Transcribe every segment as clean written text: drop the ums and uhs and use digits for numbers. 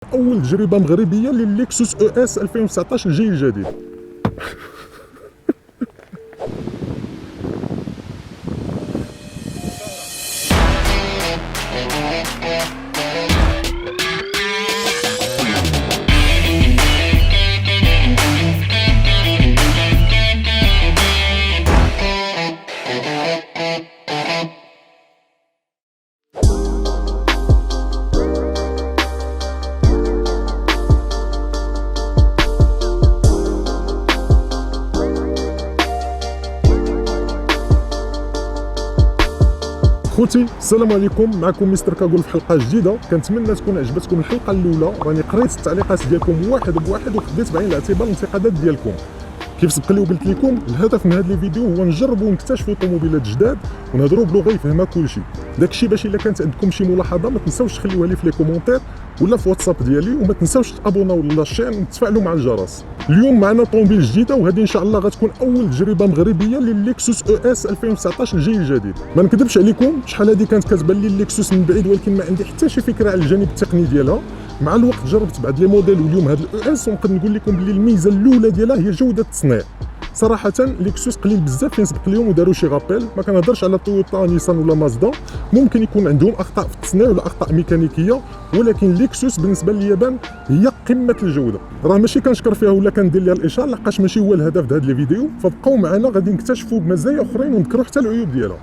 اول تجربه مغربيه لللكسوس او اس 2019 الجيل الجديد. خوتي السلام عليكم، معكم مستر كاغول في حلقه جديده. كنتمنى تكون عجبتكم الحلقه الاولى. راني قريت التعليقات ديالكم واحد بواحد وخديت بعين الاعتبار الانتقادات ديالكم. كيف سبق لي وقلت لكم، الهدف من هذا الفيديو هو نجربوا ونكتشفوا طوموبيلات جداد ونهضروا بلغه يفهمها كلشي. داكشي باش الا كانت عندكم شي ملاحظه ما تنساوش تخليوها لي في لي كومونتير ولا في واتساب ديالي، وما تنساوش تابوناو للشين وتفاعلوا مع الجرس. اليوم معنا طوموبيل جديده، وهذه ان شاء الله غتكون اول تجربه مغربيه لللكسوس او اس 2019 الجيل الجديد. ما نكذبش عليكم، شحال هذه كانت كتبان لي اللكسوس من بعيد، ولكن ما عندي حتى شي فكره على الجانب التقني ديالها. مع الوقت جربت بعض لي موديل، واليوم هذا الاو اس ونقدر نقول لكم بلي الميزه الاولى ديالها هي جوده التصنيع. صراحه لكسوس قليل بزاف فين سبق اليوم وداروا شي غابيل. ما كنهضرش على تويوتا نيسان ولا مازدا، ممكن يكون عندهم اخطاء في التصنيع ولا اخطاء ميكانيكيه، ولكن لكسوس بالنسبه لليابان هي قمه الجوده. راه ماشي كنشكر فيها ولا كندير لها الاشاره، لقاش ماشي هو الهدف د هذا الفيديو. فبقاو معنا غادي نكتشفوا مزايا اخرين ونذكروا حتى العيوب ديالها.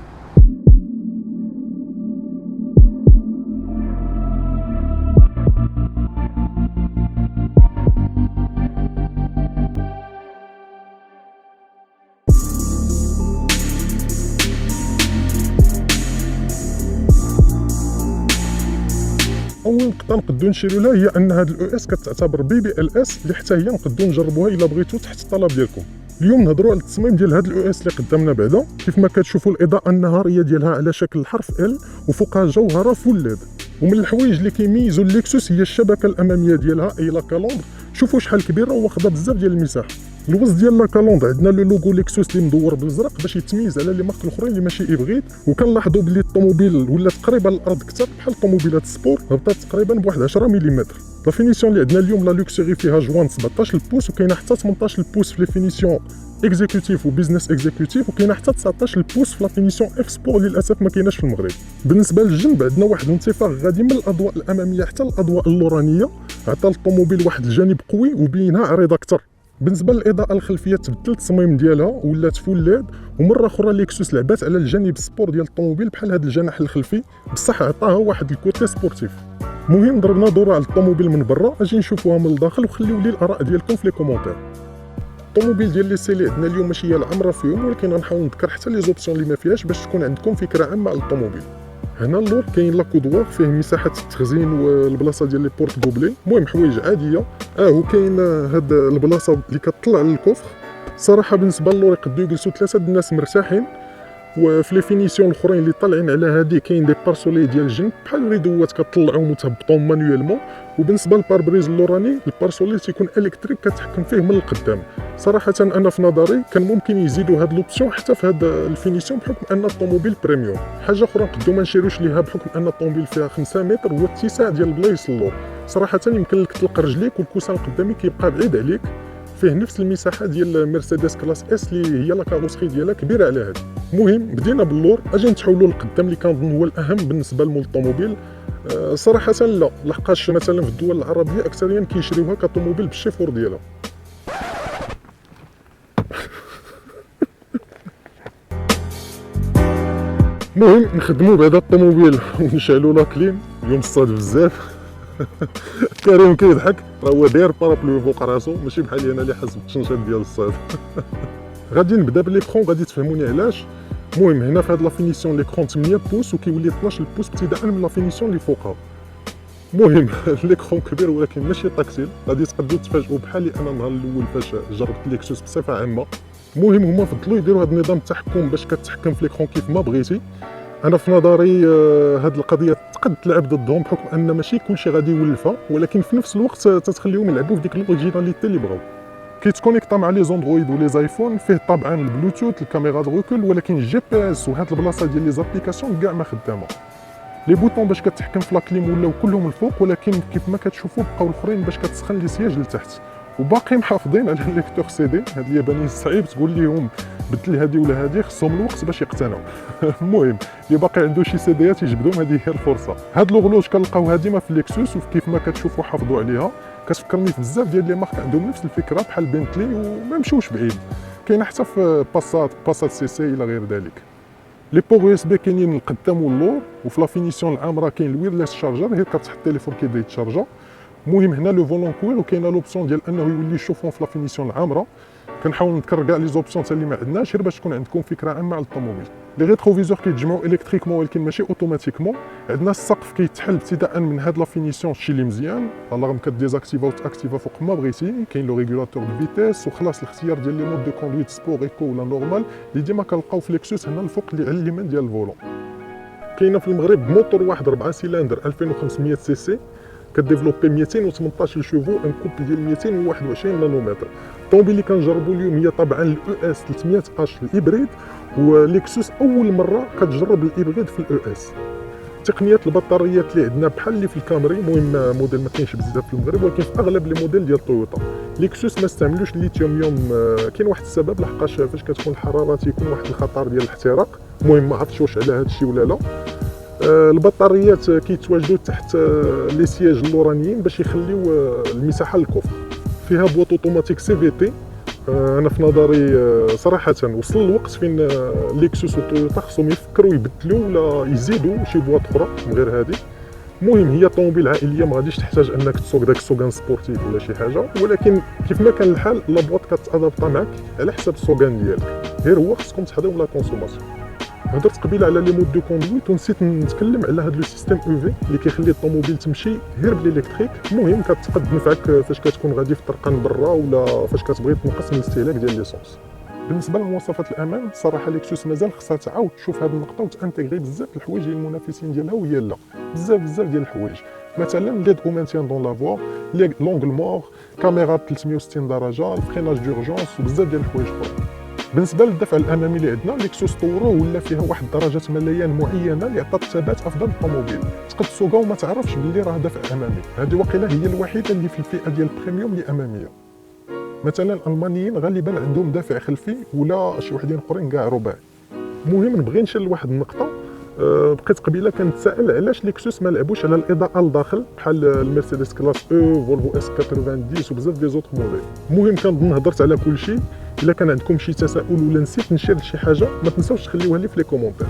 اول نقطه نقدروا نشيروا لها هي ان هذا الاو اس كتعتبر بي ال اس اللي حتى هي نقدروا نجربوها الا بغيتوا تحت الطلب ديالكم. اليوم نهضروا على التصميم ديال هذا الاو اس اللي قدامنا بعدا. كيف ما كتشوفوا الاضاءه النهاريه ديالها على شكل الحرف ال، وفوقها جوهره فول ليد. ومن الحوايج اللي كيميزوا اللكسوس هي الشبكه الاماميه ديالها، اي لا كالوندر. شوفوا شحال كبيره واخده بزاف ديال المساحه. الوسط ديال لا كالوندر عندنا لو لوغو لكسوس اللي مدور بالازرق باش يتميز على لي مارك الاخرين اللي ماشي ابغيت. وكنلاحظوا بلي الطوموبيل ولات قريبه للارض اكثر، بحال الطوموبيلات السبور هبطات تقريبا بواحد 10 ملم. لا فينيسيون اللي عندنا اليوم لا لوكسيري فيها جوان 17 بوس، وكاينه حتى 18 بوس في لي فينيسيون اكزيكوتيف وبيزنس اكزيكوتيف، وكاينه حتى 19 بوس في لا فينيسيون اف سبور. للاسف ما كايناش في المغرب. بالنسبه للجنب عندنا واحد الانتفاخ غادي من الاضواء الاماميه حتى الاضواء اللورانيه، عطى للطوموبيل واحد الجانب قوي وبينها عريضه اكثر. بالنسبه للاضاءه الخلفيه تبدل التصميم ديالها ولات فول ليد، ومره اخرى لكسوس لعبات على الجانب السبور ديال الطوموبيل بحال هذا الجناح الخلفي، بصح عطاها واحد الكوتي سبورتيف. المهم ضربنا دوره على الطوموبيل من برا، اجي نشوفوها من الداخل وخليو لي الاراء ديالكم في لي كومونتير. الطوموبيل ديال لي سيلي عندنا اليوم ماشي هي العمره فيهم، ولكن غنحاول نذكر حتى لي زوبسيون اللي ما فيهاش باش تكون عندكم فكره عامه على الطوموبيل. هنا اللور كاين لا كودوار فيه مساحه التخزين والبلاصه ديال لي بورت غوبلي، المهم حوايج عاديه. وكاين هاد البلاصه اللي كتطلع للكوفر. صراحه بالنسبه للور يقدروا يجلسوا ثلاثه الناس مرتاحين. وفي لي فينيسيون الاخرين اللي طالعين على هذه كاين دي بارسولي ديال الجنب بحال الريدوات كتطلعوهم وتهبطوهم مانيوالمون. وبالنسبه للباربريز اللوراني البارسولي تيكون الكتريك كتحكم فيه من القدام. صراحه انا في نظري كان ممكن يزيدوا هاد لوبسيون حتى في هاد الفينيسيون بحكم ان الطوموبيل بريميوم. حاجه اخرى نقدروا ما نشيروش ليها بحكم ان الطوموبيل فيها 5 متر هو الاتساع ديال بلايص اللور. صراحه يمكن لك تطلق رجليك والكوسان القدامي كيبقى بعيد عليك. فيه نفس المساحه ديال مرسيدس كلاس اس اللي هي لا كاروسري ديالها كبيره على هذه. المهم بدينا باللور، اجي نتحولوا للقدام اللي كنظن هو الاهم بالنسبه لمول الطوموبيل. صراحه لا، لحقاش مثلا في الدول العربيه اكثريا كيشريوها كطوموبيل بالشيفور ديالها. المهم نخدموا بعدا الطوموبيل ونشعلوا لا كليم. اليوم الصاد بزاف. كريم كيضحك، راه هو داير بارابلو فوق راسو، ماشي بحالي انا اللي حاسب بالتنشيط ديال الصاد. غادي نبدا بالليكرون، غادي تفهموني علاش. المهم هنا في هاد لا فينيسيون ليكرون 8 بوس وكيولي 12 بوس ابتداء من لا فينيسيون اللي فوقها. المهم الليكرون كبير ولكن ماشي تاكسيل، غادي تقدروا تفاجئوا بحالي انا النهار الاول فاش جربت ليكسوس بصفه عامه. المهم هما فضلوا يديروا هاد النظام التحكم باش كتحكم في ليكرون كيف ما بغيتي. انا في نظري هاد القضيه تقد تلعب ضدهم بحكم ان ماشي كلشي غادي يولفها، ولكن في نفس الوقت تتخليهم يلعبوا في ديك الاوريجيناليتي اللي بغاو. كيتكونيكطا مع لي زوندرويد ولي زايفون، فيه طبعا البلوتوث الكاميرا د ريكول، ولكن الجي بي اس وهاد البلاصه ديال لي زابليكاسيون كاع ما خدامه. لي بوطون باش كتحكم في لاكليم ولاو كلهم الفوق، ولكن كيف ما كتشوفوا بقاو الاخرين باش كتسخن لي سياج لتحت، وباقي محافظين على ليكتور سي دي. هاد اليابانيين صعيب تقول لهم بدل هادي ولا هادي، خصهم الوقت باش يقتنعوا. المهم اللي باقي عنده شي سيديات يجبدهم، هذه هي الفرصه. هاد لوغلوج كنلقاوها ديما في ليكسوس، وكيف ما كتشوفوا حافظوا عليها. كتفكرني في بزاف ديال لي مارك عندهم نفس الفكره بحال بنتلي وما مشاوش بعيد. كاينه حتى في باسات سي سي الى غير ذلك. لي بور يو اس بي كاينين القدام واللور، وفي لا فينيسيون العام راه كاين الويرلس شارجر، هي كتحط التليفون كيبدا يتشارجا. المهم هنا لو فولون كوير، وكاينه لوبسيون ديال انه يولي شوفون في لا فينيسيون العامره. كنحاول نذكر كاع لي زوبسيون حتى اللي ما عندناش، غير باش تكون عندكم فكره عامه على الطوموبيل. لي ريتروفيزور كيتجمعوا الكتريكمون ولكن ماشي اوتوماتيكمون. عندنا السقف كيتحل ابتداء من هاد لا فينيسيون، شي اللي مزيان الارم كديزاكتيفا وتاكتيفا فوق ما بغيتي. كاين لو ريغولاتور دو فيتيس، وخلاص الاختيار ديال لي مود دو كوندويت سبور ايكو ولا نورمال اللي ديما كنلقاو في ليكسوس هنا الفوق اللي على اليمين ديال الفولون. كاينه في المغرب موتور واحد 4 سيلندر 2500 سي سي، كديفلوبي 218 شوفو، ان كوب ديال 221 نانومتر. الطوموبيل اللي كنجربوا اليوم هي طبعا الاو اس 300 اش الهيبريد، وليكسوس اول مره كتجرب الهيبريد في الاو اس. تقنيه البطاريات اللي عندنا بحال اللي في الكامري، المهم موديل ما كاينش بزاف في المغرب، ولكن في اغلب لي موديل ديال تويوتا. ليكسوس ما استعملوش الليثيوم يوم، كاين واحد السبب لحقاش فاش كتكون الحراره تيكون واحد الخطر ديال الاحتراق. المهم ما عرفتش واش على هذا الشيء ولا لا. البطاريات كيتواجدوا تحت لي سياج اللورانيين باش يخليو المساحه للكفر. فيها بواط اوتوماتيك سي في تي. انا في نظري صراحه وصل الوقت فين ليكسوس وتويوتا خصهم يفكروا يبدلوا ولا يزيدوا شي بواط اخرى من غير هذه. المهم هي طوموبيل عائليه، ما غاديش تحتاج انك تسوق داك السوقان سبورتيف ولا شي حاجه، ولكن كيف ما كان الحال لا بواط كتادابطا معك على حساب السوقان ديالك، غير هو خصكم تحضروا لا كونسوماسيون. هضرت قبيله على لي مود دو كوندويت ونسيت نتكلم على هذا لو سيستيم او في اللي كيخلي الطوموبيل تمشي غير بالالكتريك. المهم كتقد نفعك فاش كتكون غادي في طرقان برا ولا فاش كتبغي تنقص من الاستهلاك ديال ليسونس. بالنسبه لمواصفات الامان صراحه ليكسوس مازال خصها تعاود تشوف هذه النقطه وتانتيغري بزاف الحوايج ديال المنافسين ديالها وهي لا بزاف ديال الحوايج، مثلا ليد او مانتيان دون لا فوا، لونغل مور، كاميرا 360 درجه، الفريناج دورجونس وبزاف ديال الحوايج اخرى. بالنسبه للدفع الامامي اللي عندنا ليكسوس طوروه ولا فيها واحد درجه مليان معينه اللي عطات ثبات افضل للطوموبيل، تقد تسوقها وما تعرفش باللي راه دفع امامي. هذه وقيله هي الوحيده اللي في الفئه ديال البريميوم اللي اماميه. مثلا الالمانيين غالبا عندهم دافع خلفي ولا شي وحدين اخرين كاع رباعي. المهم نبغي نشير لواحد النقطه، بقيت قبيله كنتسائل علاش ليكسوس ما لعبوش على الاضاءه لداخل بحال المرسيدس كلاس او، فولفو اس 90 وبزاف دي زوط موديل. المهم كنظن هضرت على كل شيء. الا كان عندكم شي تساؤل ولا نسيت نشير لشي حاجه ما تنساوش تخليوها لي في لي كومونتير.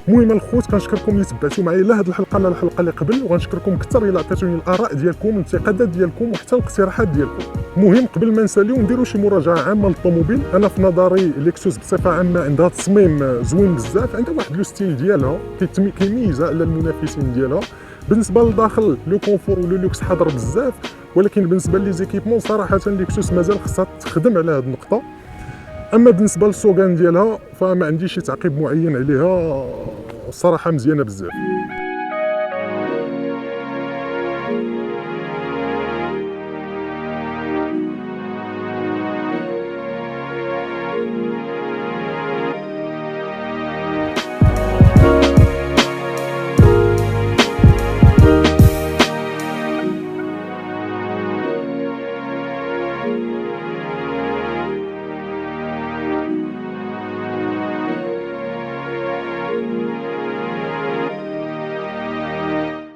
المهم الخوت كنشكركم اللي تبعتوا معايا لا هذه الحلقه لا الحلقه اللي قبل، وغنشكركم اكثر الا عطيتوني الاراء ديالكم الانتقادات ديالكم وحتى الاقتراحات ديالكم. المهم قبل ما نساليو نديروا شي مراجعه عامه للطوموبيل. انا في نظري ليكسوس بصفه عامه عندها تصميم زوين بزاف، عندها واحد لو ستيل ديالها كيميزها على المنافسين ديالها. بالنسبه للداخل لو كونفور ولو لوكس حاضر بزاف، ولكن بالنسبه لي زيكيبمون صراحه ليكسوس مازال خصها تخدم على هذه النقطه. اما بالنسبه للسوقان ديالها فما عنديش شي تعقيب معين عليها، الصراحه مزيانه بزاف.